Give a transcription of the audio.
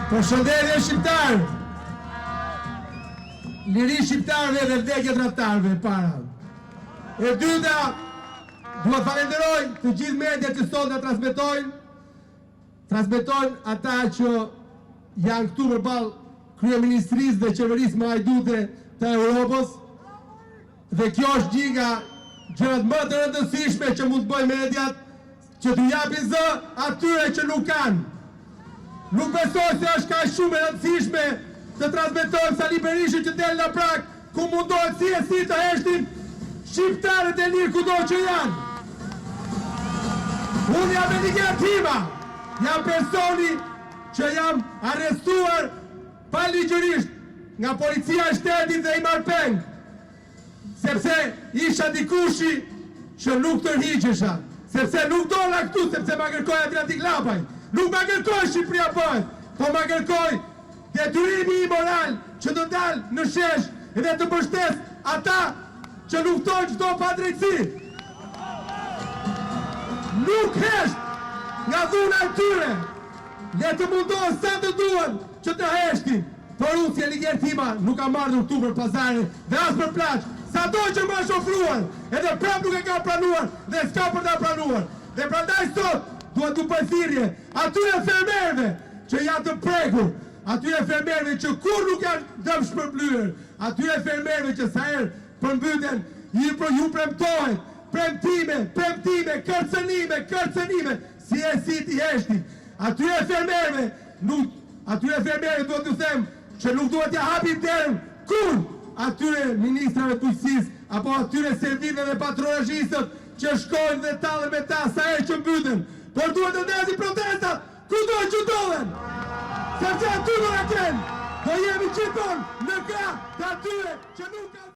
Përshëndetje shqiptar. Liri shqiptarëve dhe vdekje tradhtarëve para. E dyta, dua falenderoj të gjithë mediat që sot na transmetojnë ata që janë këtu përballë kryeministrisë dhe qeverisë më hajdute të Europës. Dhe kjo është një nga gjërat më të rëndësishme që mund të bëjnë mediat, që t'u japin zë atyre që nuk kanë. Nuk besoj se është ka shumë e rëndësishme të transmetojmë Sali Berishin që del në Prag, ku mundohet si të heshtin shqiptarët e lirë kudo që janë. Unë jam e një tima, jam personi që jam arrestuar pa ligjërisht nga policia e shtetit dhe i marr peng, sepse isha dikushi që nuk tërhiqesha, sepse nuk dola këtu, sepse ma kërkoj Adriatik Lapaj. Nuk ma kërkoj Shqipëria bëhet, po ma kërkoj detyrimi i moral që të dalë në shesh dhe të mbështes ata që luftojnë çdo padrejtësi. Nuk hesht nga dhuna e tyre, le të mundohen sa të duan që të heshtin. Por unë si Eliger Tima nuk kam ardhur këtu për pazare dhe as për plaç. Sa do që më është ofruar, edhe prap nuk e ka pranuar dhe s'ka për ta pranuar. Dhe prandaj sot duhet të bëj thirrje atyre fermerëve që janë të prekur, atyre fermerëve që kur nuk janë dëm shpërblyer, atyre fermerëve që sa herë përmbyten ju premtohet premtime, kërcënime, si ti heshti. Atyre fermerëve duhet të them që nuk duhet ja hapin derën kur atyre ministrave të ujësisë apo atyre servive dhe patronazhistët që shkojnë dhe tallen me ta sa herë që mbyten. Por duhet të ndezin protestat kudo që dollen. Sepse aty do e kenë, do jemi gjithmonë në krah të atyre që nuk kanë